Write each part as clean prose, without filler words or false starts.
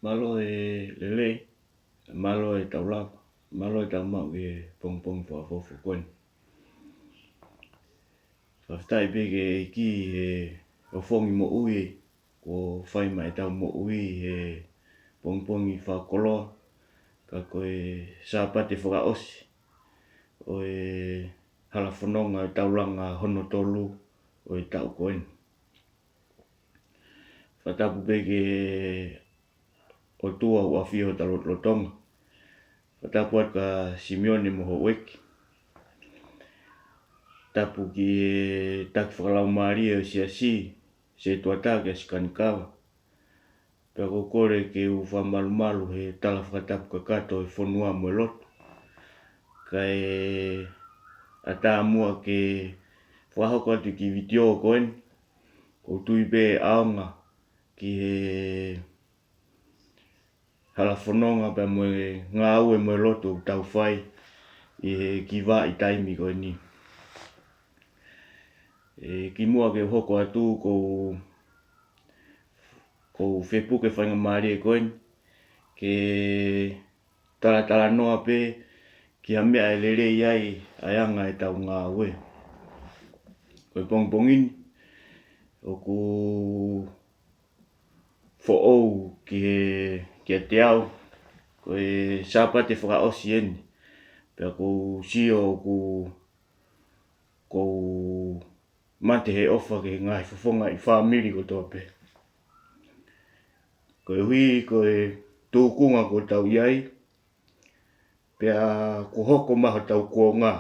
malo e lele, malo e taulapa, malo e taumau e pong whaafofu koen. Whaftai peke e ki e o whongi mo ui ko whai mai tau mo ui e pong i whakoloa ka koe sāpate whakaosi o e halafononga e taulanga hono tolu o e tau koen. Whatapu peke o tua ua whio lotonga. Whatapu at ka Simeone moho weki. Tapu ki e taki whakalau maria o si se tuata ke Sikanikawa. Pea ko kore ke u whamalu he tala whakatapu ka kato e whonua mo e loto. Ka e ata mua ke whahoko atu ki vitio koen. Ko tui be aonga ki he halafononga pa mo e ngā ue mo e loto tau whai i he kiwa i taimi koe ni. E ki mua ke hoko atu ko whepuke whainga maari e koen ke tala noa pe ki a mea e lere iai ayanga e tau ngā ue. Koe pongini o ku whoou ki a te au koe sāpate whakaosi eni. Pea ko sio ko mate he ofa ke ngai whafonga i whamiri ko tope. Koe hui koe tūkunga ko tau iai. Pea ko hoko maho tau kuonga.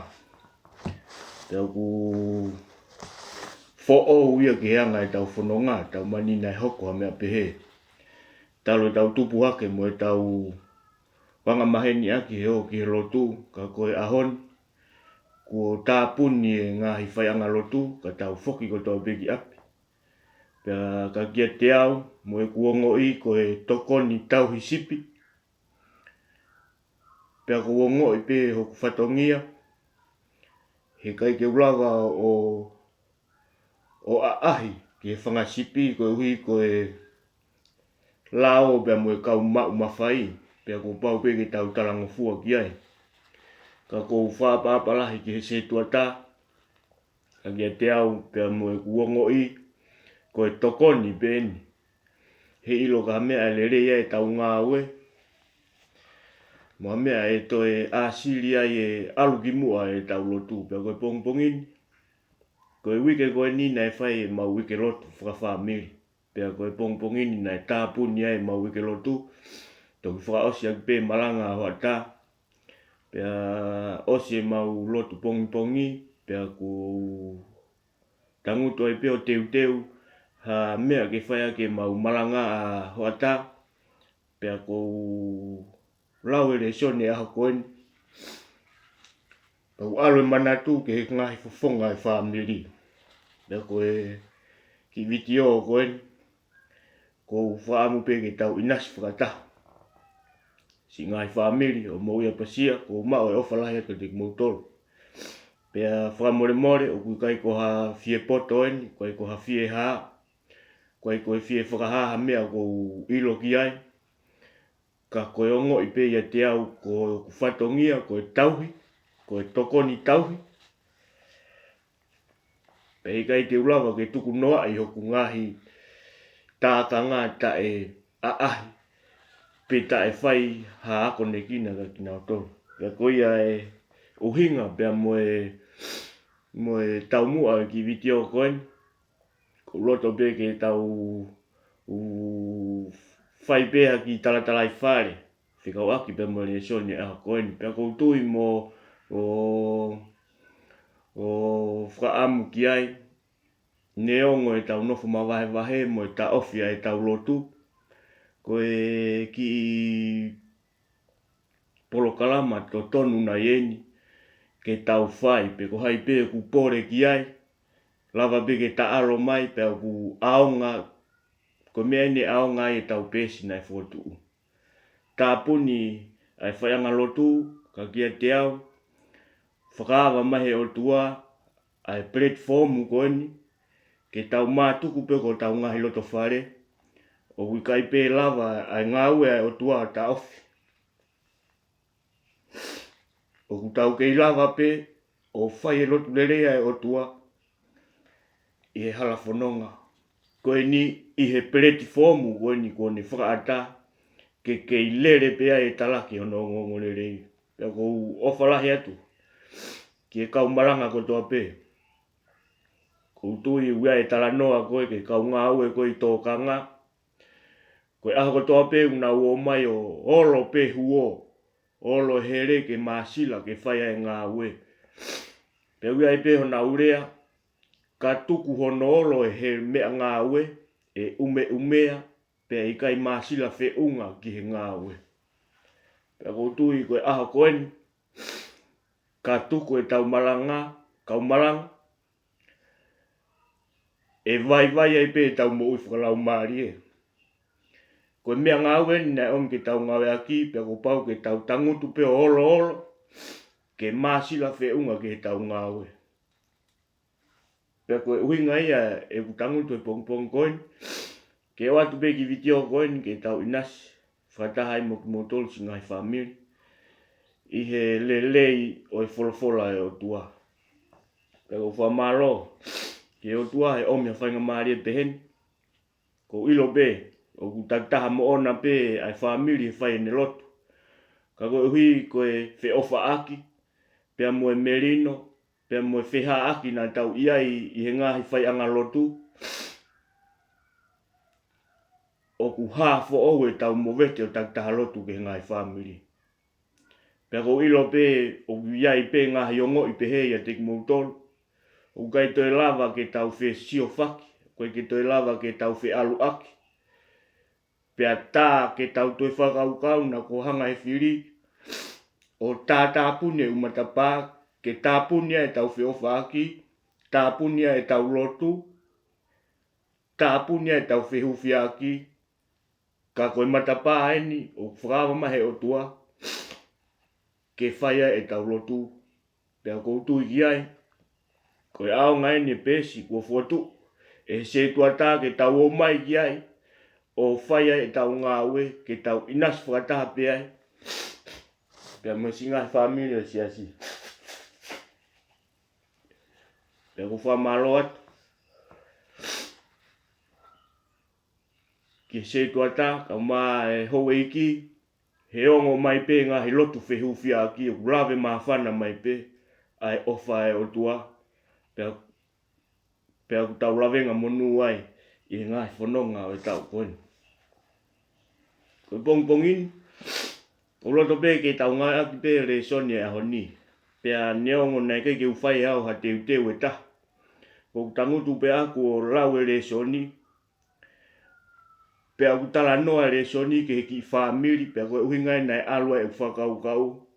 Pea ku whoou ia ke heanga e tau whanonga, tau manina e hoko ha mea pehe. Talo tau tupu hake mo e tau wanga maheni aki he o ki he lotu ka koe ahon. Ko tāpuni e ngahi whaianga lotu ka tau whoki ko tau begi api. Pea ka kia te au mo e kuongo i ko e tokoni tau hisipi. Pea ko uongo i pe hoku whatongia. He kai ke ulawa o aahi ki he whangasipi ko e hui ko e lao pea mo e kau mau mawhai. Pea ko pau pe ke tau talango fua ki ai. Ka kou whapapalahi ki he se tuata. Ka kia te au pea mo e kuongo i ko e tokoni peni. He ilo ka mea e lere ia e tau ngā ue. Mua mea e to e asili ai e aluki mua e tau lotu. Pea koe pongini. Koe wike koe nina e whai e mau wike lotu whakawhamiri. Pea koe pongini na e tāpuni ai e mau wike lotu. Toki whakaosi aki pe malanga hoa tā. Pea osi e mau lotu pongi. Pea ku tangutu ai peo teu. Ha mea ke whai ake mau malanga a hoa tā. Pea kou lau e le sone aho koen. Pau alo e manatu ke he ngahi whafonga e whamiri. Pea koe ki vitio koen. Kou whaamu pe ke tau inasi whakatahu. Si ngai whamiri o mo ia pasia ko mao e ofalahi ake te kimoutolo. Pea whamore o kui kai ko ha fie poto eni, kai ko ha fie haa. Kai ko e fie whakahaha mea ko ilo ki ai. Ka koe ongo i pe ia te au ko whatongia, ko e tauhi, ko e tokoni tauhi. Pea kai te ulawa ke tuku noa i hoku ngahi tākanga ta e aahi. Pe ta e whai ha ako ne kina ka kina o tolu. Pea koe ia e uhinga pea mo e tau mua ki vitio koen. Ko loto pe ke tau whai peha ki talatala i whare. Whikau aki pea mo le soni a koen. Pea kou tui mo whaamu ki ai. Neongo e tau nofo mawahe mo e ta ofia e tau lotu. Koe ki polokalama to tonu na ieni. Ke tau whai pe ko hai pe ku pore ki ai. Lava pe ke ta aro mai pe ku aonga. Ko mea ni aonga e tau pesi na e whotu. Tāpuni ai whaianga lotu ka kia te au. Whakaawa mahe o tua ai platformu koeni. Ke tau mātuku pe ko tau ngahi loto whare. o wikai pe lava ai ngau e o tua ta ofi. O kutau kei lava pe o whai e lotu lerea e o tua i he hala whanonga. Koe ni i he pereti fomu koe ni kone whakaata ke kei lere pea e talaki ono ngongo lerei. Pea kou ofalahi atu ki e kau maranga ko toa pe. Kou tui wea e tala noa koe ke kau ngā ue koe i tō kanga. Koe aho ko toa pe una uo mai o olo pe huo. Olo here ke masila ke whaia e ngā ue. Pea wea e pe hona urea. Ka tuku hono olo e he mea ngā ue. E umea. Pea i kai masila whe unga ki he ngā ue. Pea kou tui koe aho koeni. Ka tuku e tau malanga. Kau malanga. E vai ai pe tau mo ui whakalau maari e. Koe mea ngā ue ni nai om ke tau ngawe aki. Pea ko pau ke tau tangutu pe olo. Ke masila whe unga ke he tau ngā ue. Pea koe uhinga ia e kutangutu e pong koeni. Ke watu pe ki vitio koeni ke tau inasi. Whakatahai mo ki motolu si ngai whamiri. I he lelei o e wholofola e o tua. Pea ko whamaro. Ke o tua he omia whainga maari e peheni. Ko ilo pe. O kutaktaha mo ona pe ai whamiri e whai ne lotu. Ka koe hui koe whe ofa aki. Pea mo e merino. Pea mo e wheha aki na tau iai i he ngahi whai anga lotu. O ku hafo o e tau mo vete o taktaha lotu ke ngahi whamiri. Pea ko ilo pe o iai pe ngahi ongo i pehe ia teki moutolu. O kai toi lava ke tau whe sio whaki. Koe ke toi lava ke tau whe alu aki. Pea tā ke tau toi whakaukau na ko hanga e whiri. O tā tāpune umatapā. Ke tāpunia e tau whe ofa aki. Tāpunia e tau lotu. Tāpunia e tau whe huwhi aki. Ka koe matapā eni o whakawa mahe o tua. Ke whaia e tau lotu. Pea koutu i ai. Koe ao ngai ni pesi kua whotu. E se tuata ke tau o mai ki ai. O whaia e tau ngā ue. Ke tau inas whakataha pe ai. Pea mo singa familia si asi. Pea ko whamalo atu. Ke se tuata ka maa e hoe iki. He ongo mai pe ngā he lotu whehu whia aki. O lave maa whana mai pe. Ai ofa e o tua. Pea ku tau lavenga monu ai. I ngā he whanonga o e tau koeni. Koe pongin. O loto pe ke tau ngai aki pe re soni e aho ni. Pea neongo nei ke ke uwhai au ha teu teu e ta. Ko tangutu pe aku o lau e re soni. Pea ku tala noa re soni ke he ki whamiri. Pea koe uhingai nei alua e whakau.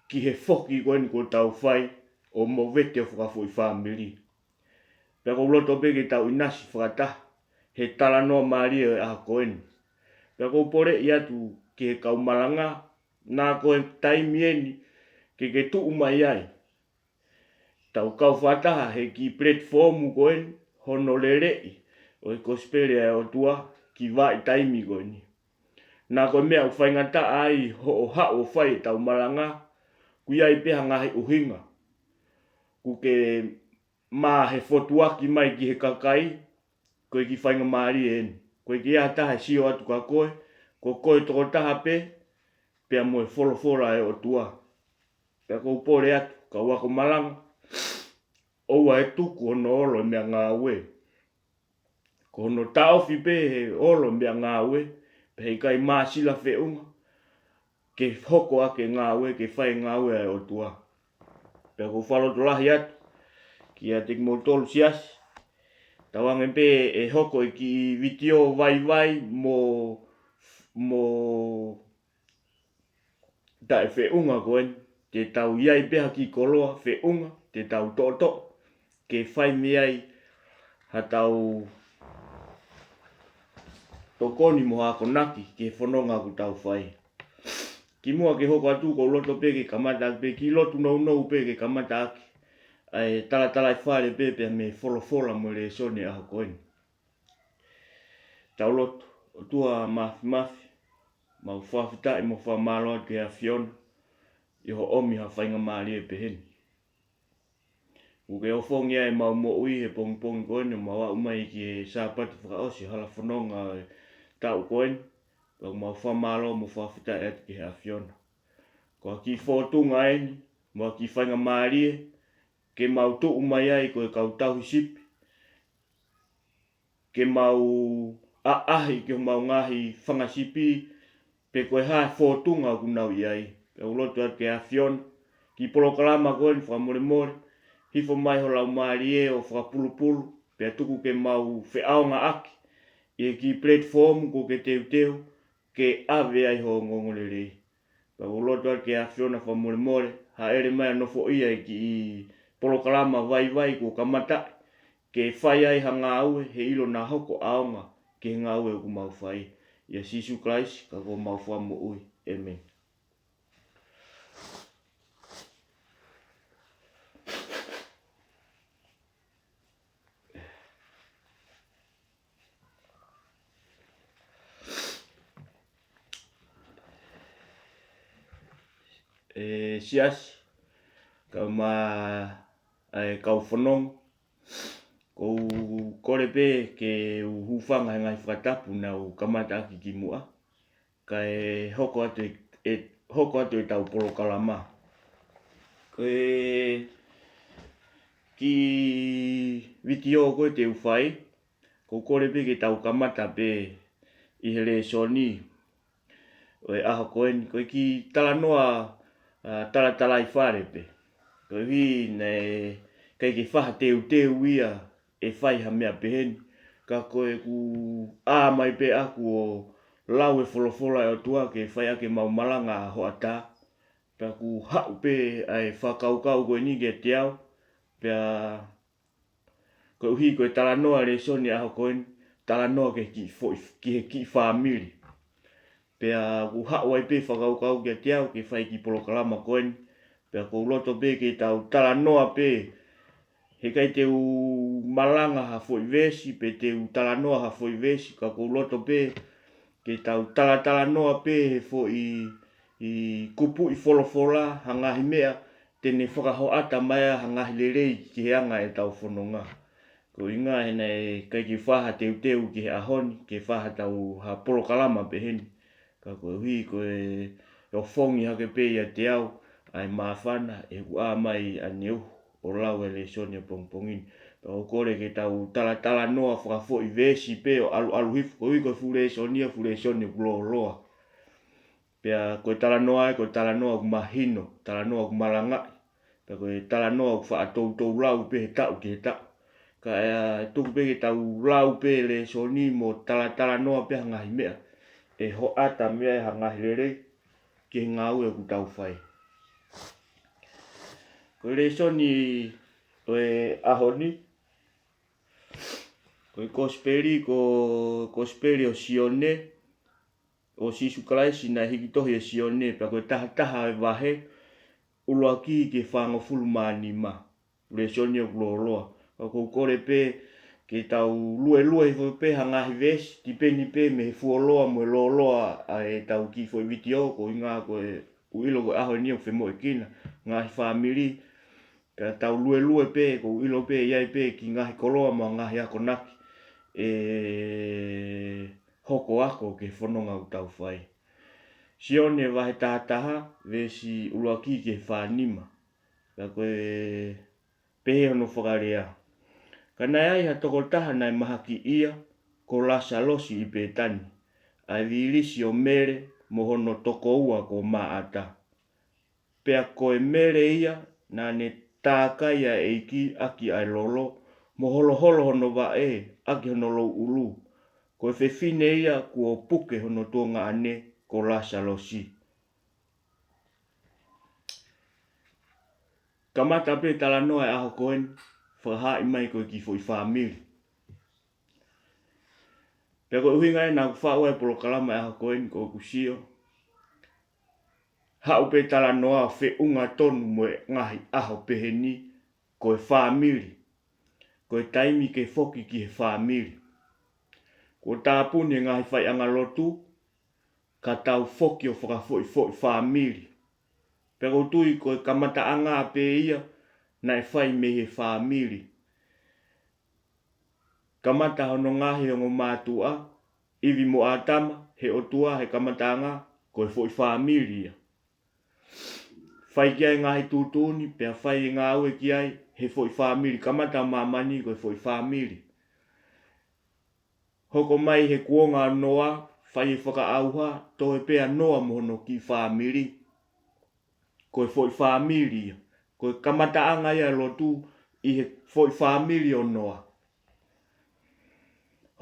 Ki he whoki koeni ko tau whai. O mo vete o whakafu i whamiri. Pea ko loto pe ke tau inasi whakata. He tala noa maari e aho koeni. Pea ko pore i atu ke he kau malanga. Nā koe taimi eni ke tuu mai ai. Tau kau whataha he ki platformu koeni. Hono le rei. O e kospere e o tua. Ki vai taimi koeni. Nā koe mea u whaingata ai ho o hao o whai tau malanga. Kui ai peha ngahi uhinga. Ku ke maa he whotuaki mai ki he kakai. Koe ki whainga maari eni. Koe ki aha taha sio atu ka koe. Ko koe toko taha pe. Pea mo e wholofora e o tua. Pea kou pore atu. Ka wako malanga. Oua e tuku ono olo mea ngā ue. Ko ono taofi pe he olo mea ngā ue. Pe hei kai maasila whe unga. Ke hoko ake ngā ue. Ke whai ngā ue e o tua. Pea kou whaloto lahi atu. Ki a teki motolu sias. Tawange pe e hoko i ki vitio vai mo tae whe unga koen. Te tau iai peha ki koloa whe unga. Te tau toto. Ke whai me ai. Ha tau tokoni mo hako naki. Ke whanonga ku tau whai. Ki mua ke hoko atu ko loto pe ke kamata pe. Ki lotu nou pe ke kamata aki. Ai tala i whare pe me wholofola mo le sone aho koeni. Tau lotu. o tua mafi ma whawhita mo whamaloa te a Fiona i ho omi ha whainga maali e peheni. Uke o whongia e mau mo ui he pong koene ma wa umai ki e sāpati whakaosi hala whanonga e tau koene pa mau whamaloa mo whawhita e ati ki a Fiona. Ko ki whotunga eni mo ki whainga maali e ke mau tu umai ai ko e kau tau hisipi ke mau ahi ke mau ngahi whangasipi pe koe hae whotunga kunau iai. Pe ulotu atu ke a Fiona ki polokalama koen whamore more hifo mai ho lau maali e o whakapulupulu pe atuku ke mau whiaonga aki e ki platform ko ke teu ke ave ai ho ngongolelei. Pe ulotu atu ke a Fiona whamore more ha ere mai anofo ia e ki polokalama vai ko kamata ke whai ai hanga aue he ilo na hoko aonga ke ngā aue ku mau whai. Ia Sisu Christ ka ko mau whamu ui. Amen. Siasi ka kau whanong ko kore pe ke hufanga ngai whakatapu na u kamata aki ki mua ka hoko atu e tau polokalama ko ki vitio ko te ufai ko kore pe ke tau kamata pe i hele soni o aho koen ko ki talanoa tala i whare pe ko hi ne kai ke whaha teu ia e whai ha mea peheni ka koe ku mai pe aku o lau e wholofola e o tua ke whai ake mau malanga ho ata pe ku hau pe ai whakaukau koe ni ke te au pe ko hi koe talanoa le soni aho koen talanoa ke ki whamiri pe ku hau ai pe whakaukau ke te au ke whai ki polokalama koen pe ko uloto pe ke tau talanoa pe he kai te u malanga ha foi vesi pe te u talanoa ha foi vesi ka ko uloto pe ke tau talanoa pe he foi i kupu i wholofola hanga himea tene whakaho ata mai hanga hilerei ki he anga e tau whanonga. Ko inga hena e kai ki whaha teu ki he ahoni ke whaha tau ha polokalama peheni ka ko hui ko e o whongi hake pe ia te au ai mawhana e ku mai a neu o lau e le soni pongpongin. O kore ke tau tala noa whakafo i vesi pe o alu hifu ko hui ko fule soni kulo loa. Pea koe tala noa ku mahino, tala noa ku malanga. Pea koe tala noa ku whaatou lau pe he tau ki he tau. Ka tuku pe ke tau lau pe le soni mo tala noa pe hangahi mea. E ho ata mea e hangahi lere ki ngau e ku tau whai. Ko le soni e ahoni ko kosperi o Sione o Sisu Christ na hikitohi e Sione pa ko taha e wahe uloa ki ke whango fulmani ma le soni o gloloa ko kore pe ke tau lue fo pe hangahi vesi tipeni pe me fuoloa mo loloa e tau ki fo vitio ko inga ko uilo ko ahoni o femo kina ngahi family ka tau lue pe ko ilo pe iai pe ki ngahi koloa mo ngahi ako naki hoko ako ke whanonga u tau whai. Sione wahe taha vesi uloa ki ke whanima ka koe pehe hono whakarea. Ka nai ai ha toko taha nai maha ki ia ko lasa losi i petani ai vilisi o mere mo hono toko ua ko maata. Pea koe mere ia na ne tākaia e ki aki ai lolo mo holo hono wa aki hono lo ulu. Koe whewhine ia kua puke hono tonga ane ko lasa losi. Kamata pe tala noa e aho koen whahai mai koe ki fo i whamiri. Pea koe uhinga e nā ku whaua e polokalama e aho koen ko kusio. Hau pe tala noa whe unga tonu mo e ngahi aho peheni koe whamiri. Koe taimi ke foki ki he whamiri. Ko tāpuni ngahi whai anga lotu, ka tau foki o whakafoi whamiri. Pero tui ko kamata anga pe ia, na e whai me he whamiri. Kamata hono ngahi o ngō mātua, iwi mo atama, he otua, he kamata anga, ko e foi whamiri ia. Whai kia ngahi tūtūni, pia whai ngā ue kia he foi whamiri, kamata mamani ko e foi whamiri. Hoko mai he kuonga noa, whai e whaka auha, to e pea noa mono ki whamiri. Ko e foi whamiri ia. Ko e kamata anga ia lotu, i he foi whamiri o noa.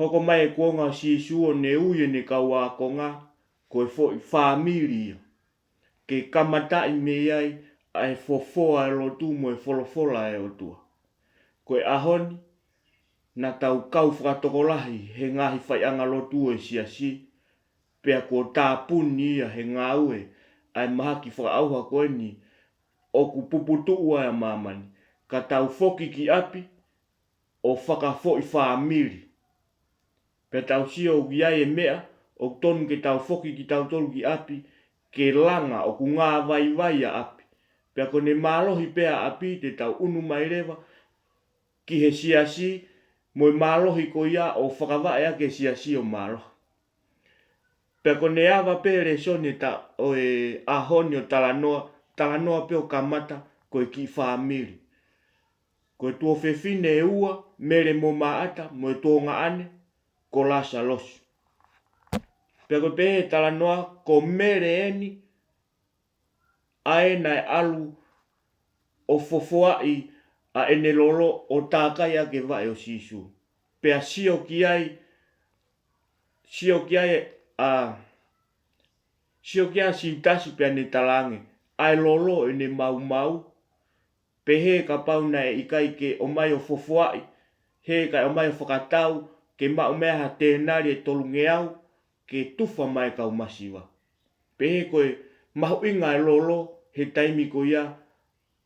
Hoko mai e kuonga sisu o ne uye ne kaua konga, ko e foi whamiri ia. Ke kamata i me ai, a e fofoa e lotu mo e folofola e otua. Ko e ahoni, na tau kau whakatokolahi he ngahi whai anga lotu e siasi, pea ko tāpuni ia he ngā ue, ai mahaki whakaauha koe ni, o ku puputu ua e mamani, ka tau foki ki api, o whakafoi whamiri. Pea tau sio o giai e mea, o tonu ke tau foki ki tau tolu ki api, ke langa o ku ngā vai a api. Pea ko ne mālohi pea api te tau unu mai rewa, ki he siasi, mo e mālohi ko ia o whakawai ake siasi o mālohi. Pea ko ne awa pere sone ta o e ahoni o talanoa peo kamata ko e ki whamiri. Ko e tuo whewhine e ua, mere mo maata, mo e tuo ngā ane, ko lasa losu. Pea ko pehe talanoa ko mere eni, ae nai alu o fofoai a ene lolo o tākai ake vai o sisu. Pea sio ki ai siutasi pea ne talange, ai lolo ene mau, pehe ka pauna e ikai ke o mai o fofoai, he ka o mai o whakatau, ke mau mea ha tēnari e tolunge au, ke tufa mai kau masiwa. Pehe koe mahu inga e lolo, he taimi ko ia,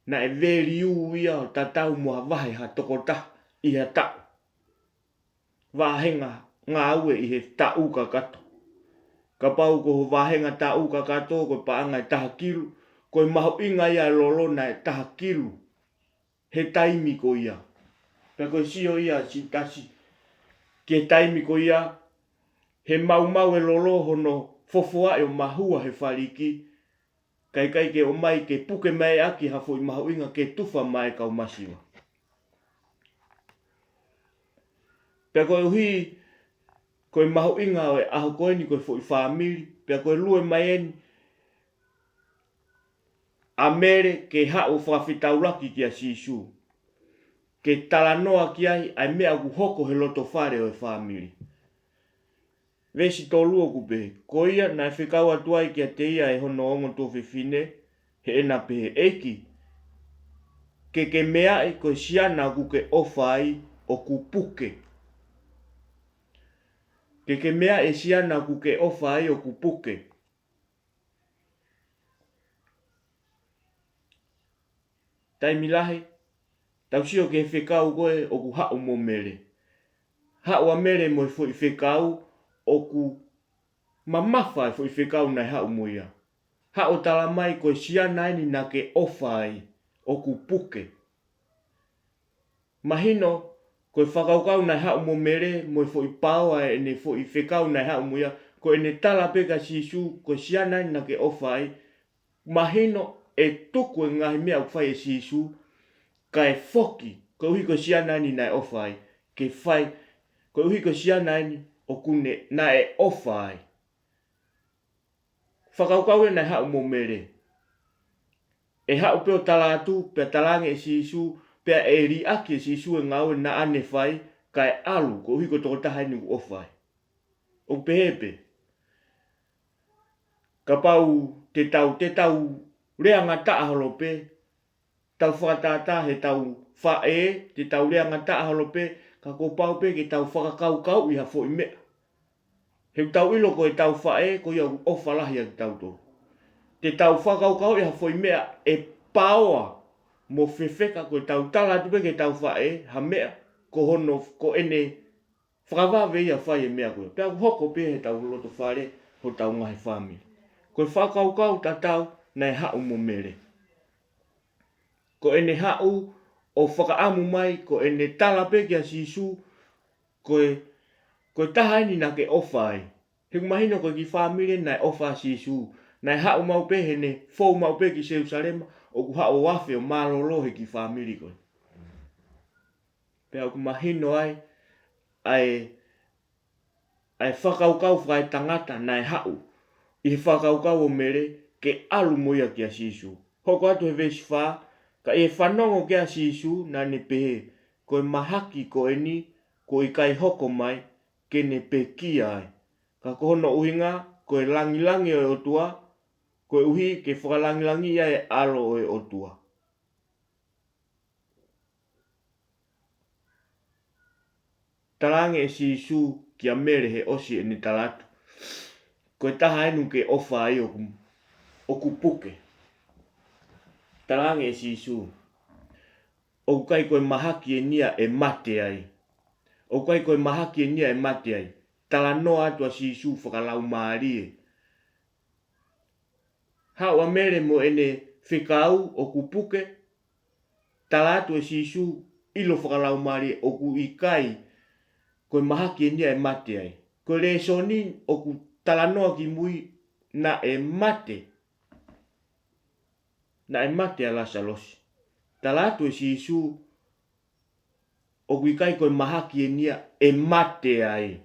na e veri uu ia o tatau mua vahe ha tokota i ha tau. Vahenga ngā ue i he tau ka kato. Ka pau ko vahenga tau ka kato, ko paanga e taha kilu, koe mahu inga ia e lolo na e taha kilu. He taimi ko ia. Pea koe sio ia si tasi. Ke taimi ko ia, he mau e lolo hono fofoa e o mahua he whariki, kai ke o mai ke puke mai aki hafo i mahu inga ke tufa mai kau masiwa. Pea koe uhi, koe mahu inga o e aho koe ni koe fo i whamiri, pea koe lue mai eni, a mere ke hao whawhitauraki ki a sisu. Ke talanoa ki ai, ai mea ku hoko he loto whare o e whamiri. Vesi tolu o kupe, ko ia na e whikau atuai ki a te ia e hono ongo tō whiwhine, he ena pehe eki. Ke mea e koe siana kuke ofai o kupuke. Ke mea e siana kuke ofai o kupuke. Taimi lahe, tau sio ke whikau koe o ku hao mo mere. Hao a mere mo i whikau, o ku mamafa e fo i whikau nai hau muia. Hao tala mai koe siana ni na ke ofai o ku puke. Mahino koe whakaukau nai hau mo mere mo i fo i paua e ne fo i whikau nai hau muia. Koe ne tala peka sisu koe siana ni na ke ofai. Mahino e tuku e ngahi mea uwhai e sisu ka e foki koe uhi koe siana ni nai ofai. Ke whai koe uhi koe siana ni o kune na e ofai. Whakaukau e nai hau mo mere. E hau peo talatu, pea talange e sisu, pea e ri aki e sisu e ngau e na ane whai, ka e alu, ko uhi ko toko taha ni u ofai. O pehepe. Ka pau te tau reanga taa holope, tau whakatata he tau whae, te tau reanga taa holope, ka ko pau pe ke tau whakakaukau i hafo i mea. He tau ilo ko e tau whae, ko ia ofa lahi a tau tō. Te tau whakaukau i hafo i mea e paoa mo whewheka ko e tau tala tupe ke tau whae, ha mea, ko hono, ko ene whakawawe ia whai e mea koe. Pea hoko pe he tau loto whare ho tau ngahi whamiri. Koe whakaukau tatau nei hau mo mere. Ko ene hau o whakaamu mai, ko ene talape kia sisu, koe tahaini na ke ofai. Hiku mahino koe ki whamiri nai ofa sisu. Nai hau mau pe he ne fou mau pe ki Jerusalema, o ku hau wafe o malolo he ki whamiri koe. Pea ku mahino ai whakaukau whakai tangata nai hau. I he whakaukau o mere ke alu moia kia sisu. Hoko atu he vesi wha, ka e whanongo kia sisu na ne pehe. Koe mahaki ko eni, ko i kai hoko mai, ke ne pe kia ai. Ka kohono uhinga, koe langi o otua, koe uhi ke whakalangi ia e alo o otua. Tarange e sisu kia mere he osi e ni talatu. Koe taha enu ke ofa ai o kupuke. Tarange e sisu. O kai koe mahaki e nia e mate ai. O kai koe mahaki e nia e mate ai. Tala no atua sisu whakalau maarie. Hau a mere mo ene whikau o kupuke. Tala atua sisu ilo whakalau maarie o ku ikai. Koe mahaki e nia e mate ai. Koe re soni o ku tala noa ki mui na e mate. Na e mate ala salosi. Tala atua sisu o ku ikai koe mahaki e nia e mate ai.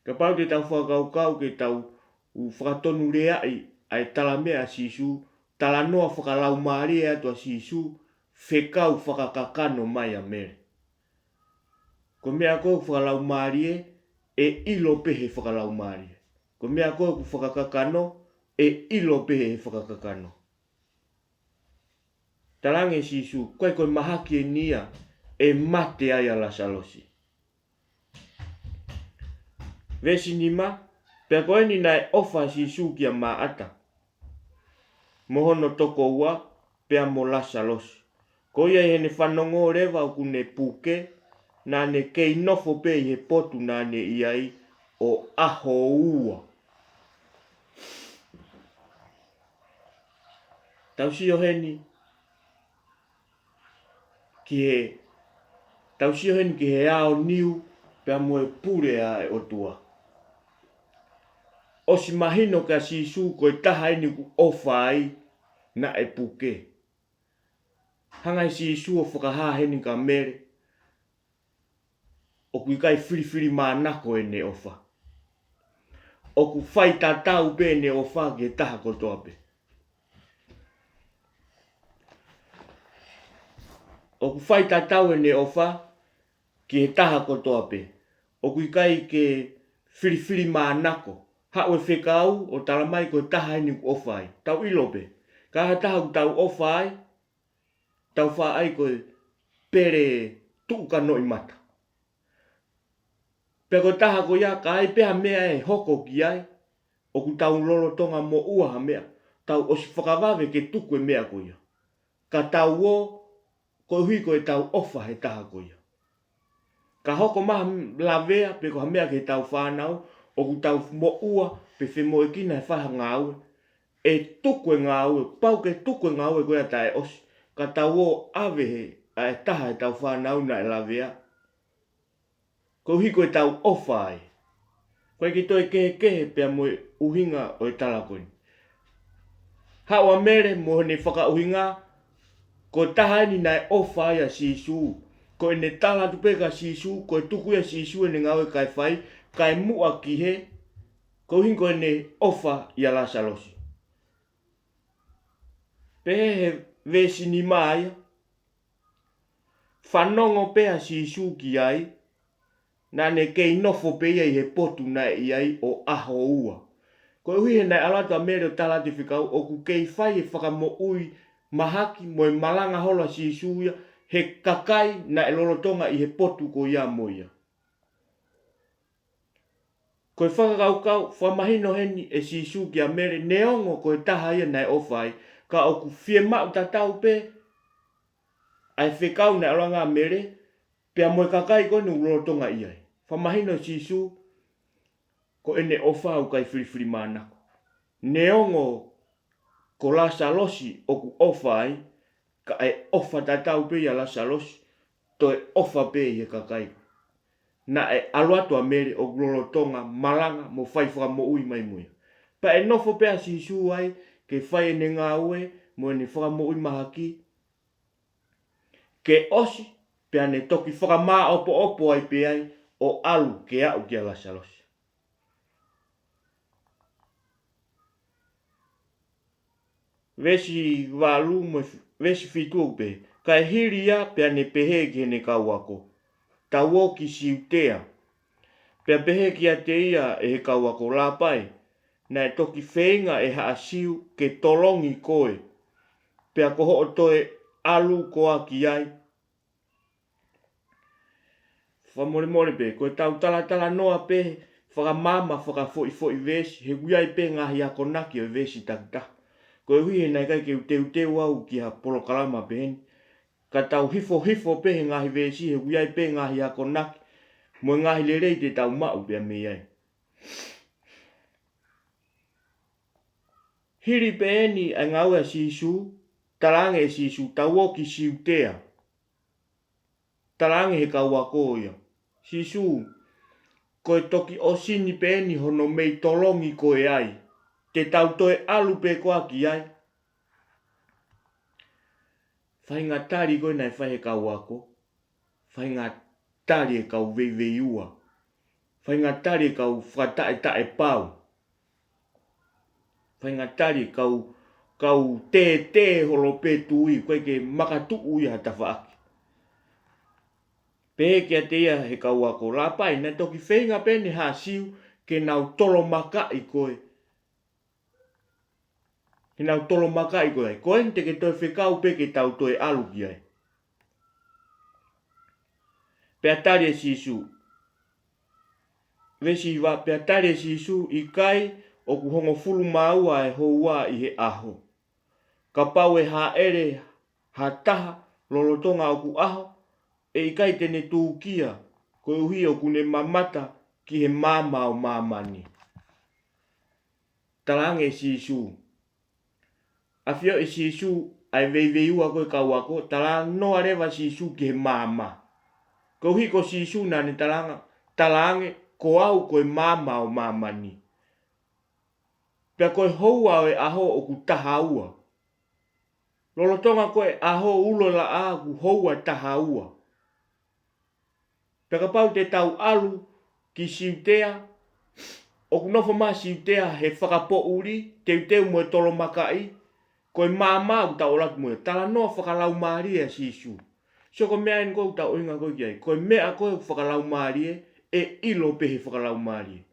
Ka pau te tau whakaukau ke tau whakatonu rea ai tala mea sisu. Tala noa whakalau maari e atua sisu. Whekau whakakakano mai a mere. Ko mea koe whakalau maari e ilo pehe whakalau maari. Ko mea koe whakakakano e ilo pehe whakakakano. Tarange sisu, koe mahaki e nia e mate ai ala salosi. Vesi nima, pea koe ni nai ofa sisu kia maata. Mohono toko ua, pea mo la salosi. Ko ia he ne whanongo rewa o kune puke, na ne kei nofo pe i he potu na ne iai o aho ua. Tausio heni ki he ao niu pea mo e pure a e otua. O si mahino ka sisu koe taha eni ku ofa ai na e puke. Hangai sisu o whakaha heni ka mere. O ku ikai whiriwhiri mānako e ne ofa. O ku whai tatau pe ne ofa ki e taha kotoa pe. O ku whai tatau e ne ofa ki e taha kotoa pe. O ku ikai ke whiriwhiri mānako. Hau e whekau o talamai ko taha eni ku ofa ai. Tau ilope. Ka ha taha ku tau ofa ai. Tau wha ai koe pere tuka no i mata. Pea ko taha ko ia ka ai pea mea e hoko ki ai. O ku tau lolo tonga mo ua ha mea. Tau o si whakawawe ke tuku e mea ko ia. Ka tau o ko hui ko e tau ofa he taha ko ia. Ka hoko maha lavea pe ko ha mea ke tau whanau. O ku tau mo ua pe whemo e kina e whaha ngā ue. E tuku e ngā ue. Pau ke tuku e ngā ue ko ia tae osi. Ka tau o ave he a e taha e tau whanau na e lavea. Ko hui ko e tau ofa ai. Koe ki toi kehe pea mo e uhinga o e talakoni. Hau a mere mo ne whaka uhinga. Ko taha ni nai ofa ai a sisu. Ko e ne tala tupeka sisu. Ko e tuku ia sisu e ne ngau e kai whai. Kai mua ki he. Ko hinko e ne ofa i ala salosi. Pehe he vesi ni maia. Whanongo pea sisu ki ai. Na ne kei nofo pe ia i he potu na i ai o aho ua. Ko hui he nai alata mere o talati whikau o ku kei whai e whakamo ui mahaki mo e malanga hola sisu ia he kakai na e lolotonga i he potu ko ia mo ia. Ko e whakakaukau whamahino heni e sisu ki a mere neongo ko e taha ia nai ofai ka o ku whie mau tatau pe ai whikau na alanga mere Pea moe kakai koe ni ulo tonga iai. Whamahino sisu ko ene ofa au kai whiriwhiri mānako. Neongo ko la salosi oku ofa ai, ka e ofa tatau pe ia la salosi, to e ofa pe ia kakai. Na e aluatu a mere o glolo tonga malanga mo whaiwhaka mo ui mai mui. Pa e nofo pe a sisu ai, ke whai ene ngā ue, mo ene whaka mo ui mahaki, ke osi, pe ane toki whaka maa opo opo ai pe ai, o alu ke au kia la salosi. Vesi walu mo vesi fitu pe, kai hiria pe ane pehe ki hene kau ako. Ta woki siutea. Pe pehe ki a te ia e he kau ako la pai, na e toki whenga e haa siu ke tolongi koe. Pe a koho o toe alu koa ki ai. Whamore more pe, koe tau tala noa pe, whaka mama whaka foi vesi, he guiai pe ngahi ako naki o vesi takta. Koe hui he nai kai ke uteu au ki ha polo kalama pe heni. Ka tau hifo pe he ngahi vesi, he guiai pe ngahi ako naki, mo ngahi le rei te tau mau pe a me ai. Hiri pe eni a ngau a sisu, talange e sisu, tau oki siutea. Talange he kau ako ia. Sisu, koe toki osini pe eni hono mei tolongi koe ai. Te tau toe alu pe koa ki ai. Whainga tari koe nai whai he kau ako. Whainga tari e kau vei ua. Whainga tari e kau whatae pau. Whainga tari e kau te holo pe tui, koe ke makatu ui hata whaaki. Pehe kia te ia he kau ako la pai, na toki whainga pene ha siu ke nau tolo makai koe. Ke nau tolo makai koe. Koe nte ke toi whekau pe ke tau toi alu ki ai. Pea tari e sisu. Vesi wa pea tari e sisu i kai o ku hongo fulu maua e houa i he aho. Ka pau e ha ere, ha taha, lolotonga o ku aho, e i kai tene tūkia, koe uhi o kune mamata ki he mama o mamani. Talange e sisu. Awhio e sisu ai vei ua koe kau ako, talang noa rewa sisu ki he mama. Koe uhi ko sisu nane talange ko au koe mama o mamani. Pea koe houa o e aho o ku taha ua. Lolotonga koe aho ulo la a ku houa taha ua. Pea ka pau te tau alu ki siutea, o ku nofo maa siutea he whakapo uri, teu mo e tolo makai, koe mama u tau olatu mo e tala noa whakalau maari e sisu. So ko mea en koe tau inga koe ki ai, koe mea koe whakalau maari e ilo pehe whakalau maari.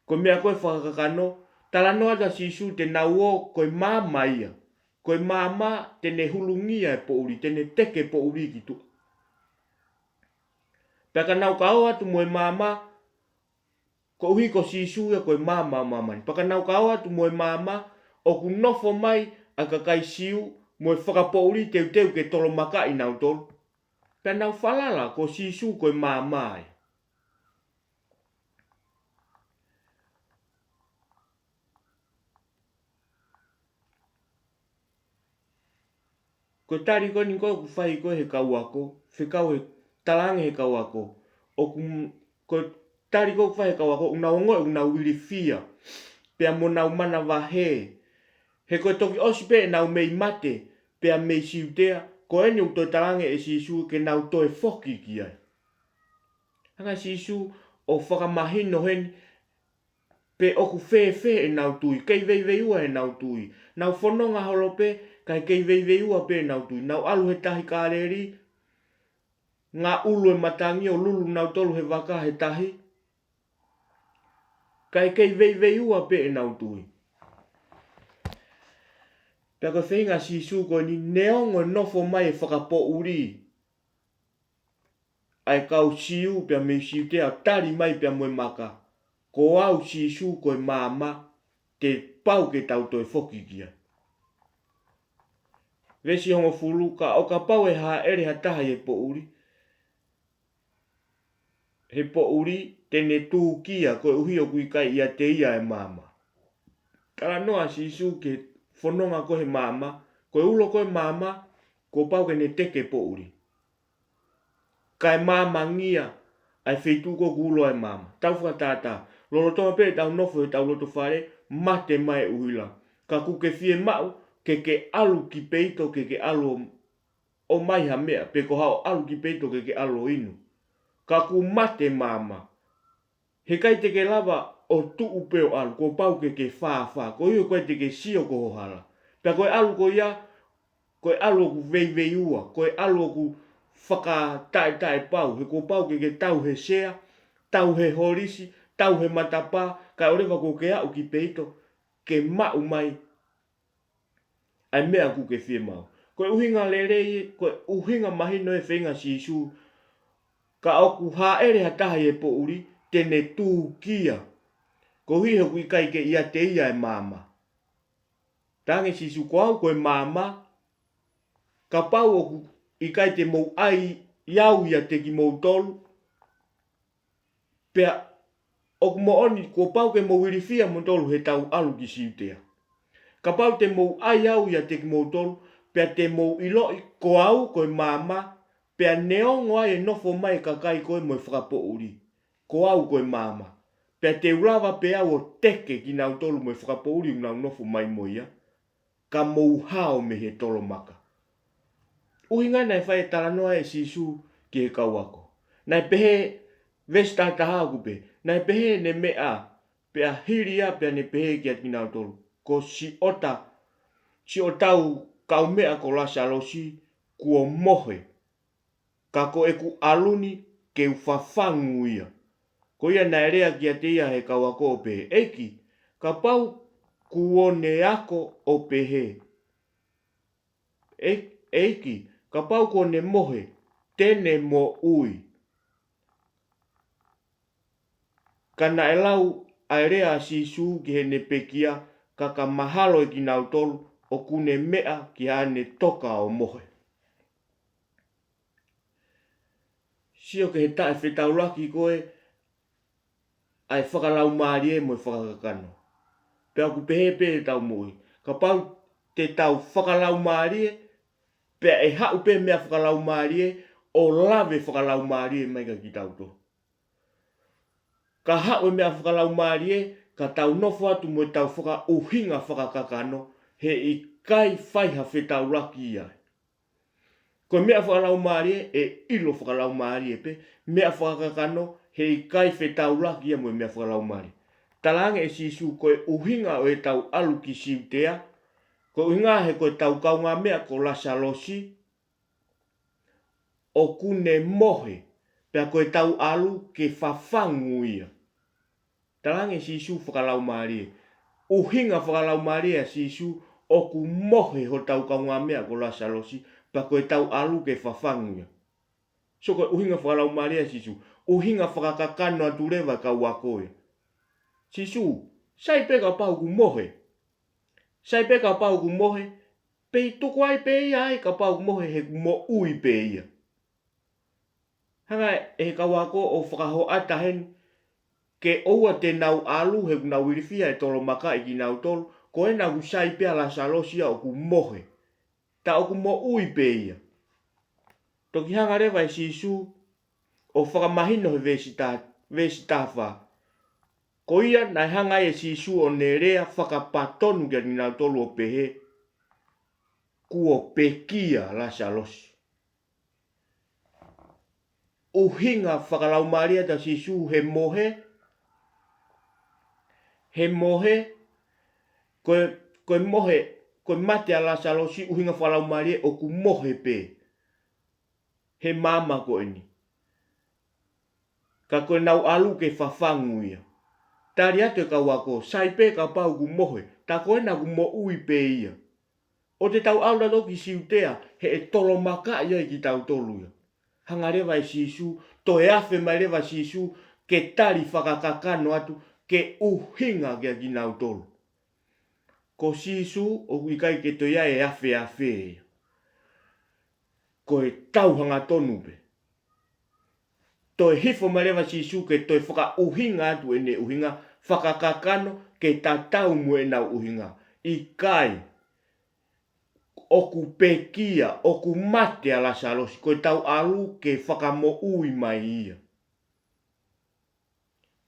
Koe mea koe whakakano, tala noa ta sisu te nau o koe mama ia. Koe mama tene hulungia e po uri, tene teke po uri ki tu. Pea ka nau ka o atu mo e mama, ko uhi ko sisu ia koe mama o mamani. Pea ka nau ka o atu mo e mama, o ku nofo mai a ka kai siu, mo e whakapo uri teu ke tolo maka i nau tolo. Pea nau whalala ko sisu koe mama e. Ko tari koe ni koe ku whai koe he kau ako, whekau he talange he kau ako. O ko tari koe ku whai he kau ako, una ongo e una wiri fia. Pea mo nau mana wahe. He koe toki osi pe nau mei mate, pea mei siutea, ko eni u toi talange e sisu ke nau toi foki ki ai. Hanga sisu o whakamahino hen, pe oku whe e nau tui, kei vei ua e nau tui. Nau whanonga holo pe, kai kei vei ua pe nau tui. Nau alu he tahi kāreri, ngā ulu e matangi o lulu nau tolu he waka he tahi. Kai kei vei ua pe nau tui. Pea ko whenga sisu ko ni neongo nofo mai e whakapo uri. Ai kau siu pea me siu te a tari mai pea moe maka. Ko au sisu koe mama te pau ke tau toi foki kia. Vesi hongo fulu ka o ka pau e ha ere ha taha e po uri. he po uri tene tū kia koe uhi o kui kai ia te ia e mama. Tala noa si isu ke whanonga koe mama, koe ulo koe mama, ko pau ke ne teke po uri. Kai mama ngia, ai wheitu ko kulo e mama. Tau whakatata, lolo tonga pe tau nofo e tau loto whare, mate mai uhila. Ka ku ke fie mau, ke alu ki peito ke alu o mai ha mea, pe ko hao alu ki peito ke alu inu. Ka ku mate mama. He kai te ke lava o tu upeo alu, ko pau ke wha, ko iu koe te ke sio ko hohala. Pea koe alu ko ia, koe alu ku vei ua, koe alu ku whaka tae pau, he ko pau ke tau he sea, tau he horisi, tau he matapa, kai orewa ko ke au ki peito, ke mau mai, ai mea ku ke fie mau. Koe uhinga lerei, koe uhinga mahino e whenga si isu, ka oku haere hatahi e po uri, tene tū kia. Ko hihe kui kai ke ia te ia e mama. Tange si isu ko au koe mama, ka pau oku i kai te mou ai iau ia te ki mou tolu, pea oku mo oni ko pau ke mou irifia mo tolu he tau alu ki siutea. Ka pau te mou ai au ia te ki mou tolu, pea te mou iloi ko au koe mama, pea neongo ai e nofo mai ka kai koe mo e whakapo uri. Ko au koe mama. Pea te urawa pea o teke ki nau tolu mo e whakapo uri nau nofo mai moia, ka mou hao me he tolo maka. Uhinga nei whae taranoa e sisu ki he kauako. Nai pehe vesta taha kupe, nai pehe ne mea, pea hiria pea ne pehe ki ati nau tolu. Ko si o tau kau mea ko lasa losi kuo mohe. Ka ko eku aluni ke ufafangu ia. Ko ia nai rea ki ati ia he kauako o pehe. Eki, ka pau kuone ako o pehe. Eki, ka pau kuone mohe, tene mo ui. Ka na e lau ai rea si su ki he ne pekia, ka mahalo e ki nau tolu, o kune mea ki ane toka o mohe. Sio ke he tae whetauraki koe, ai whakalau maari e mo e whakakakano. Pea ku pehe pehe tau mui. Ka pau te tau whakalau maari e, pea e hau pehe mea whakalau maari e, o lave whakalau maari e mai ka ki tau to. Ka hau e mea whakalau maari e, ka tau nofo atu mo e tau whaka uhinga whakakakano, he i kai whaiha whetauraki ia. Ko mea whakalau maari e ilo whakalau maari e pe, mea whakakakano he i kai whetauraki ia mo e mea whakalau maari. Talange e sisu koe uhinga o e tau alu ki siutea, ko uhinga he koe tau kaunga mea ko lasa losi, o kune mohe, pea koe tau alu ke whafangu ia. Talange sisu whakalau maari e. Uhinga whakalau maari e sisu o ku mohe ho tau kaunga mea ko lasa losi, pa koe tau alu ke whafangu ia. So koe uhinga whakalau maari e sisu, uhinga whakakakano atu rewa ka wako ia. Sisu, sai peka pau ku mohe. Sai peka pau ku mohe, pei tuku ai pe ia ai ka pau ku mohe he mo ui pe ia. Hanga e ka wako o whakaho ata hen, ke oua te nau alu he nau irifia e tolo maka i ki nau tolo, ko e nau sai pea la salosia o ku mohe. Ta o ku mo ui pe ia. Toki hanga rewa e sisu, o whakamahino he vesi tafa. Ko ia nai hanga e sisu o ne rea whakapatonu kia ni nau tolu o pehe, kuo pekia la salosi. Uhinga whakalau maria ta sisu he mohe, koe mohe, koe mate a la salosi uhinga whakalau maria o ku mohe pe. He mama ko eni. Ka koe nau alu ke whafangu ia. Tari atu e ka wako, sai pe ka pau ku mohe, ta koe na ku mo ui pe ia. O te tau aula toki siutea, he e tolo maka ia i ki tau tolu ia. Hanga rewa e sisu, to e afe mai rewa sisu, ke tari whakakakano atu, ke uhinga kia ki nau tolu. Ko sisu, o kuikai ke to ia e afe ia. Ko e tau hanga tonu pe. toi hifo malewa sisu ke toi whaka uhinga atu e ne uhinga whakakakano ke tatau mo e nau uhinga. I kai oku pekia, oku mate ala salosi, koe tau alu ke whakamo ui mai ia.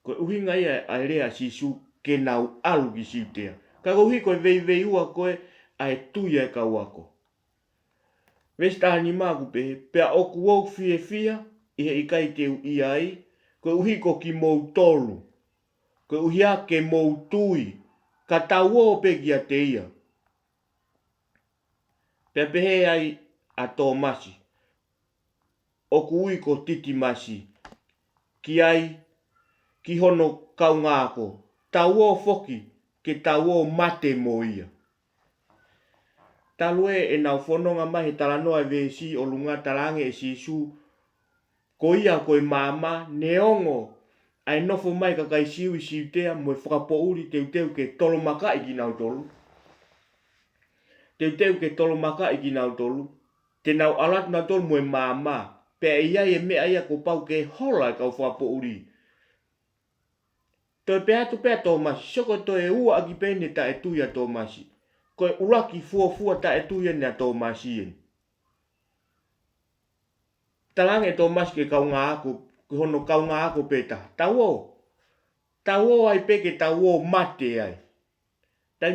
Koe uhinga ia a rea sisu ke nau alu ki siutea. Ka uhi koe vei ua koe a e tuia e kau ako. Vesta ni maku pe, pea oku wau fia, ihe ikai teu iai, koe uhi ko ki mou tolu, koe uhi a ke mou tui, ka tau o pe kia te ia. Pea pehe ai a tō masi, oku ui ko titi masi, ki ai, ki hono kau ngāko, tau o foki, ke tau o mate mo ia. Talue e nau whanonga mahi talanoa ve si o lunga talange e si su, ko ia koe mama neongo, ai nofo mai ka kai siu I siu tea mo e whakapouri teu ke tolo maka I ki nau tolu. Teu ke tolo maka I ki nau tolu, te nau alat nau tolu mo e mama, pe ia e mea ia ko pau ke hola kau whakapouri. Toi pe atu pe tō masi, soko toi e ua aki pene ta e tuia tō masi. Koe uraki fua ta e tuia nea tō masi en. Talange tō masi ke kau ngā ako, ke hono kau ngā ako peta. Tau o ai peke tau o mate ai. Tai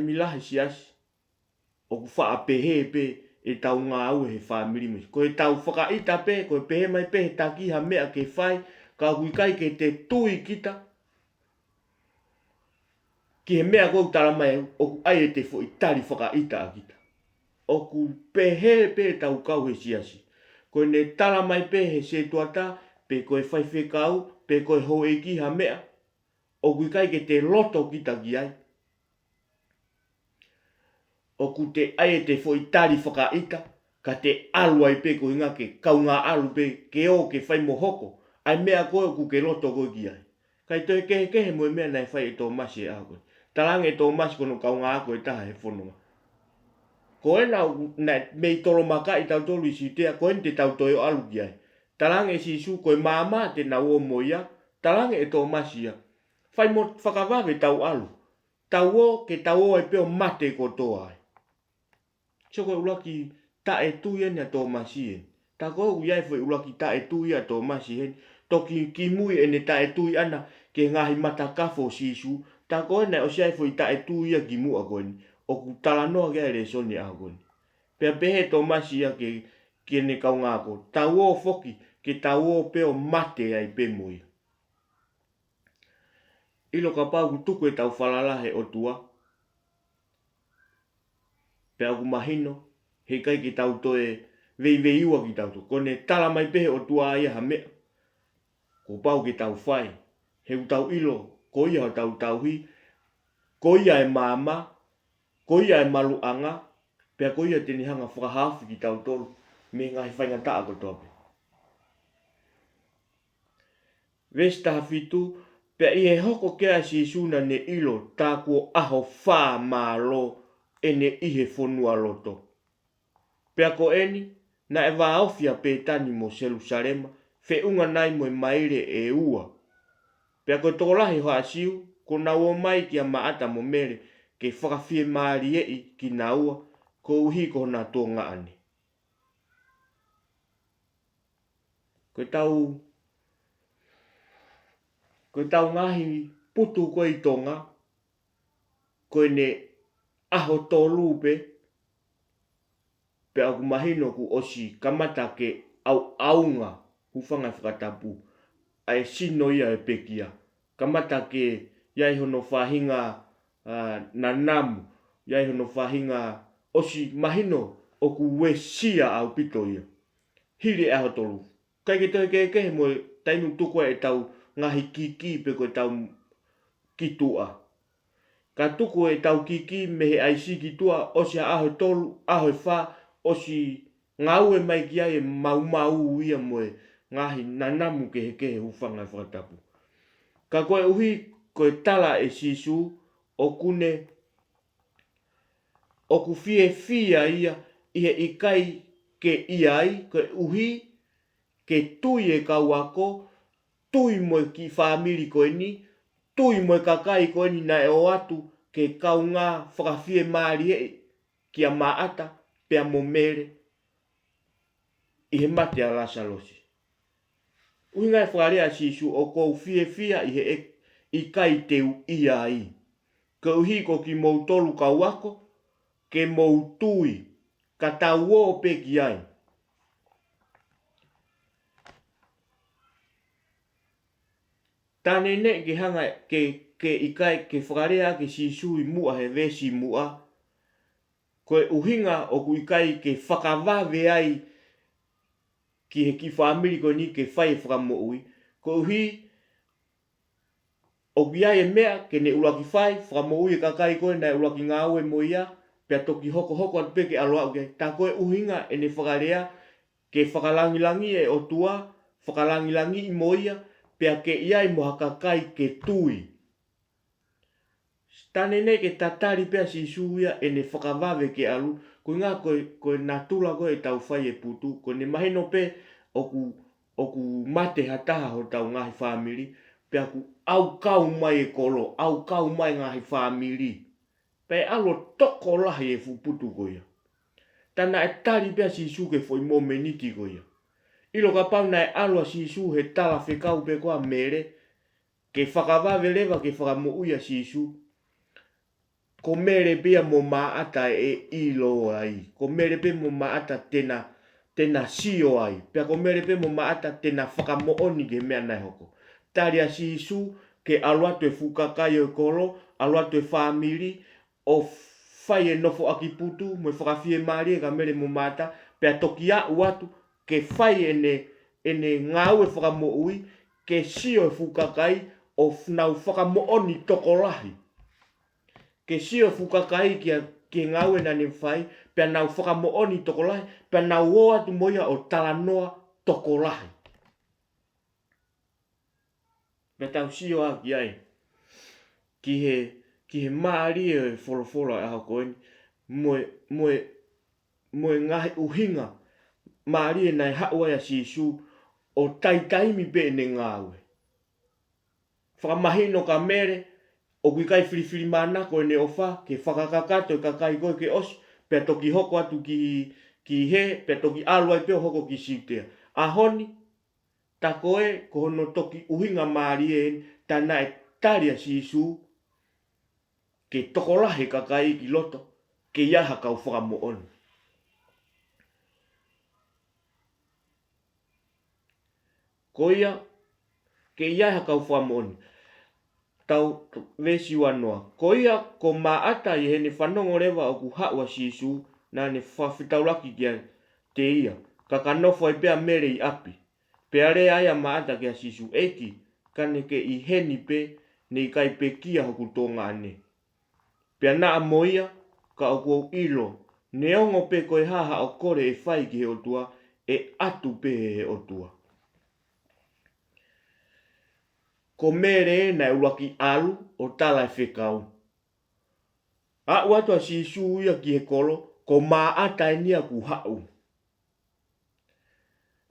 milahi siasi. Oku wha pehe pe e tau ngā au he whamiri misi. Koe tau whakaita pe, koe pehe mai pehe takiha mea ke whai, ka hui kai ke te tui kita. Ki he mea kou tala mai, oku ai e te fo I tari whakaita a kita. Oku pehe pe tau kau he siasi. Koe ne tala mai pehe se tuata, pe koe whai whekau, pe koe ho e ki ha mea. Oku kai ke te loto kita ki ai. Oku te ai e te fo I tari whakaita, ka te alu ai pe koe ngā ke kau ngā alu pe ke o ke whai mohoko. Ai mea koe oku ke loto koe ki ai. Kai toi kehe mo e mea nai whai e tō masi e a koe. Talange tō masi kono kau ngā koe taha he whanonga. Koe nau mei tolo maka I tau tolu I siutea, koe te tau toi o alu ki ai. Talange si su koe mama te nau o moia, talange e tō masi ia. Whai mo whakawawe tau alu. Tau o ke tau o e peo mate ko tō ai. So koe ulaki ta e tuia nea tō masi en. Ta koe u iai fwoi ulaki ta e tuia tō masi en. Toki ki mui e ne ta e tui ana ke ngahi matakafo si su. Ta koe nei o siai fwoi ta e tuia ki mua koe ni. O ku tala noa kia ere soni a koe ni. Pea pehe tō masi ia ke ne kau ngāko. Tau o foki ke tau o peo mate ai pe mui. Ilo ka pau ku tuku e tau whalalahe o tua. Pea ku mahino, he kai ki tau toe vei ua ki tau to. Kone tala mai pehe o tua aia ha mea. Ko pau ki tau whai. He u tau ilo, ko ia o tau hi. Ko ia e mama, ko ia e malu anga. Pea ko ia teni hanga whakahafi ki tau tolu. Me ngahi whainga taa ko tope. Vesta hafitu, pea I he hoko kea si suna ne ilo tā kua aho wha malo e ne ihe whonua loto. Pea ko eni, na e waofia pe tani mo Jerusalema, fe unga nai mo maire e ua. Pea ko tokolahi hoa siu, ko na ua mai ki a maata mo mere, ke whakawhie maari ei ki na ua, ko uhi ko na tō ngaani. Koe tau ngahi putu koe I tonga, koe ne aho tō lupe, pe aku mahino ku osi kamata ke au aunga hufanga whakatapu, ai sino ia e pekia. Kamata ke iai hono whahinga na namu, iai hono whahinga osi mahino o ku wesia au pito ia. Hiri aho tolu. Kai ke toi kehe mo tainu tukua e tau ngahi kiki pe koe tau kitua. Ka tuku e tau kiki mehe aisi kitua osi aho tolu, aho e wha, osi ngau e mai kia e mau ia moe ngahi nanamu kehe hufanga whakatapu. Ka koe uhi koe tala e sisu o kune o ku fie ia ihe ikai ke iai koe uhi ke tui e kau ako, tui mo ki whamiri koe ni, tui mo kakai koe ni na e o atu ke kau ngā whakawhie maari e ki a maata pia mo mere i he mate a Lasalosi. Uhinga e whakarea sisu o kou fia i he i kai teu ia ai. Ka uhi ko ki mou tolu kau ako, ke mou tui, ka tau o pe ki ai. Tane ne ke hanga ke ikai ke whakarea ke sisu i mua he vesi mua. Koe uhinga o ku ikai ke whakawawe ai ki he ki whamiri ko ni ke whai whakamo ui. Ko uhi o ki ai e mea ke ne ulaki whai whakamo ui e kakai koe na ulaki ngā ue mo ia. Pea toki hoko atu peke aloa uke. Ta koe uhinga e ne whakarea ke whakalangilangi e o tua, whakalangilangi i mo ia. Pea ke iai mo hakakai ke tui. Tane nei ke tatari pea si suia e ne whakawawe ke alu. Ko ngā koe natula koe e tau whai e putu. Ko ne maheno pe oku mate hataha ho tau ngahi whamiri. Pea ku au kau mai e kolo, au kau mai ngahi whamiri. Pea alo toko lahi e fuputu koe. Tana e tari pea si su ke foi mo meniki koe. Ilo ka pau na e alo si su he tala whekau pe koa mere. Ke whakawawe lewa ke whakamo uia si su. Ko mere pia mo maata e ilo ai. Ko mere pia mo maata tena sio ai. Pea ko mere pia mo maata tena whakamo oni ke mea nai hoko. Tari a si su ke aluatu e fukakai o kolo, aluatu e whamiri, o whai e nofo aki putu, mo e whakawhie maari e ka mere mo maata, pea toki a uatu ke whai ene ngau e whakamo ui, ke sio e fukakai o nau whakamo oni toko lahi. Ke sio e fukakai ki ngau e nani whai, pea nau whakamo oni toko lahi, pea nau o atu moia o talanoa toko lahi. Pea tau sio a ki ai, ki he maari e wholowholo e hako eni, moe ngahi uhinga, maari e nai haua ya sisu, o taitaimi pe ne ngāwe. Whakamahino ka mere, o kui kai whiriwhiri mana ko ne ofa, ke whakakakato e kakai koe ke osi, pea toki hoko atu ki he, pea toki alua i peo hoko ki siutea. Ahoni, ta koe ko hono toki uhinga maari e, ta nae taria sisu, ke tokolahe kakai ki loto, ke iaha kau whakamo onu. Ko ia, ke iaha kau whakamo onu. Tau vesi wanoa. Ko ia, ko maata i hene whanongo rewa o ku haua sisu, na ne whawhitaulaki kia te ia. Ka kanofo i pea mere i api. Pea rea aia maata kia sisu eki, kane ke i heni pe, ne i kai pe kia hoku tonga ane. Pea naa moia, ka o kuau ilo, ne ongo pe koe haha o kore e whai ki he otua, e atu pe he otua. Ko mere na ulaki alu o tala e whekau. A uatua si suia ki he kolo, ko maata e nia ku hau.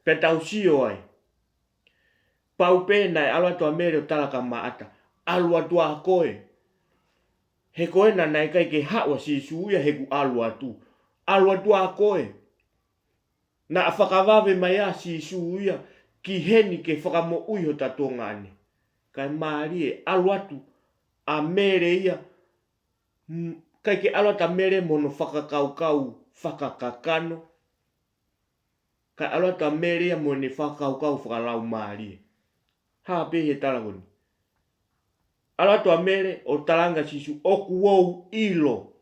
Pea tau sio ai. Pau pe na e aluatua mere o tala ka maata. Aluatua a koe. He koe na nai kai ke haua si suia he ku aluatu. Aluatua a koe. Na a whakawawe mai a si suia ki heni ke whakamo ui ho tatonga ane. Kai maari e aluatu a mere ia. Kai ke aluata mere mono whakakaukau whakakakano. Kai aluata mere ia mono whakakaukau whakalau maari e. Ha pe he talagoni. Aluata mere o talanga sisu oku ou ilo.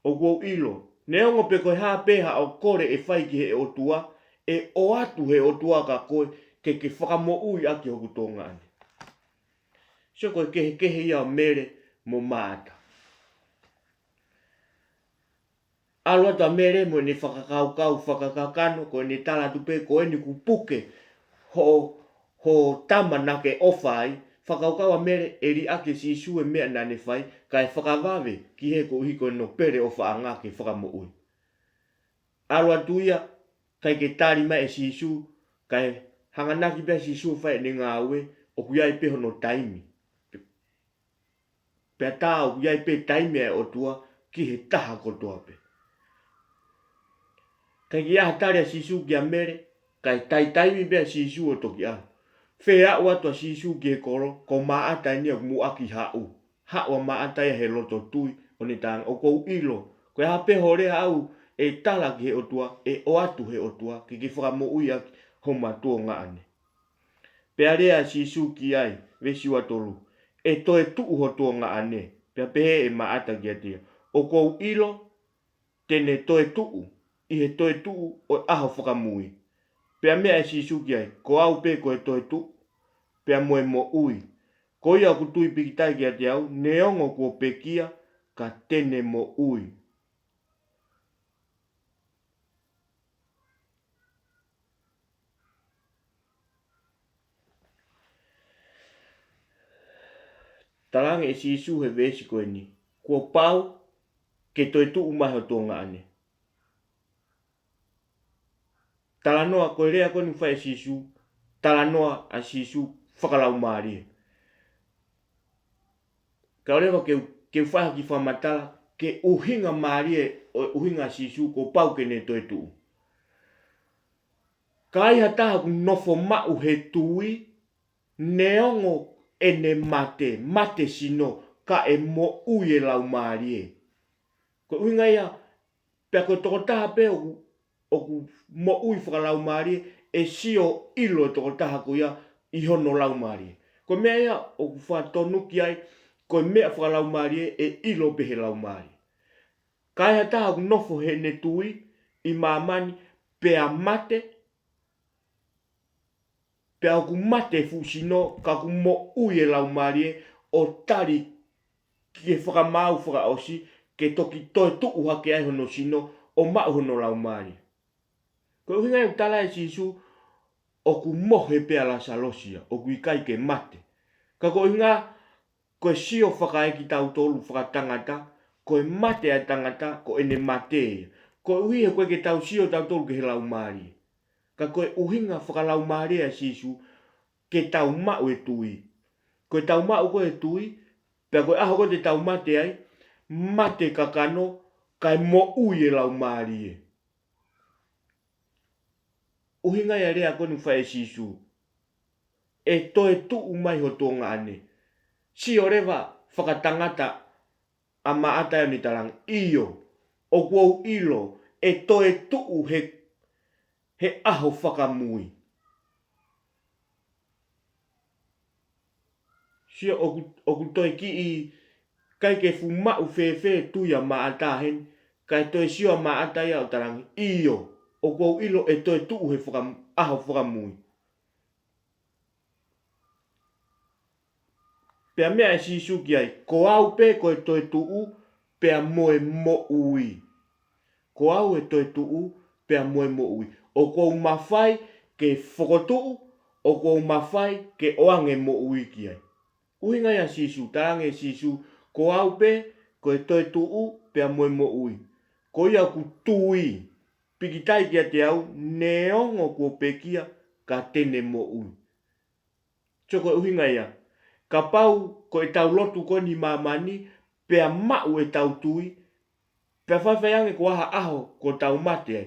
Oku ou ilo. Neongo pe koe ha peha o kore e whai ki he otua. E o atu he otua ka koe ke whakamo ui aki hoku tonga ane. So koe kehe ia mere mo maata. Aluata mere mo ne whakakaukau whakakakano ko ne tala tupe ko eni kupuke ho tama nake ofai. Whakaukau a mere eri ake si sue mea nane whai kai whakawawe ki he ko hiko no pere o whaanga ke whakamo ui. Aluatuia kai ke tari mai e si su Kai hanganaki pea sisu fai ni ngā ue o kuiai pe hono taimi. Pea tā o kuiai pe taimi e o tua ki he taha kotoa pe. Kai ki aha tarea sisu ki a mere, kai taimi pea sisu o toki aho. Whea ua tua sisu ki he koro, ko maata ni a mu aki hau. Hau a maata ia he loto tui o ni tanga o kou ilo. Koe hape hore au e tala ki he o tua, e o atu he o tua, ki whakamo ui aki homa tuo ngā ane. Pea rea sisu ki ai, vesi wa tolu, e toe tuu ho tuo ngā ane, pea pehe e maata ki atia. O kou ilo, tene toe tuu, i he toe tuu o aho whakamui. Pea mea e sisu ki ai, ko au pe ko e toe tuu, pea moe mo ui. Ko ia ku tui pikitai ki atia au, neongo ko pekia, ka tene mo ui. Talange e sisu he vesi koe ni. Kua pau ke toi tuu mahi o tō ngā ane. Talanoa koe rea koe ni whae sisu. Talanoa a sisu whakalau maari. Ka orewa ke whaha ki whamatala ke uhinga maari o uhinga sisu ko pau ke ne toi tuu. Ka ai hataha ku nofo mau he tui neongo ene mate sino ka e mo ui e lau maari e. Ko uhinga ia, pea koe tokotaha pe o ku mo ui whakalau maari e sio ilo e tokotaha ko ia i hono lau maari. Ko mea ia o ku whatonuki ai, ko mea whakalau maari e ilo pehe lau maari. Ka ai hataha ku nofo he ne tui i mamani pea mate, pea ku mate fusino ka ku mo ui e lau maari o tari ki e whakamau whakaosi ke toki toi tuu hake ai hono sino o mau hono lau maari. Ko uhinga e utala e sisu o ku mohe pea la salosia, o ku ikai ke mate. Ka ko uhinga koe sio whakae ki tau tolu whakatangata, koe mate a tangata ko ene mate. Ko uhi he koe ke tau sio tau tolu ke he lau maari. Ka koe uhinga whakalau maari a sisu ke tau mau e tui. Koe tau mau koe e tui, pea koe aho koe te tau mate ai, mate kakano kai mo ui e lau maari e. Uhinga ia rea koe ni whae sisu. E toe tuu mai ho tō ngā ane. Si o rewa whakatangata a maata e ni talang iyo. O kuau ilo e toe tuu he aho whakamui. Si o ku toi ki i kai ke fu mau whewhe tuia maata hen. Kai toi sio maata ia o talang iyo. O kuau ilo e toi tuu he aho whakamui. Pea mea e sisu ki ai, ko au pe ko e toi tuu, pea moe mo ui. Ko au e toi tuu, pea moe mo ui. O kou mawhai ke whakotuu, o kou mawhai ke oange mo ui ki ai. Uhinga ia sisu, tarange sisu, ko au pe ko e toi tuu, pea moe mo ui. Ko ia ku tui, pikitai ki a te au, neongo ko pekia ka tene mo ui. Toko uhinga ia. Ka pau ko e tau lotu ko ni mamani, pea mau e tau tui, pea whawhaiange ko aha aho ko tau mate ai.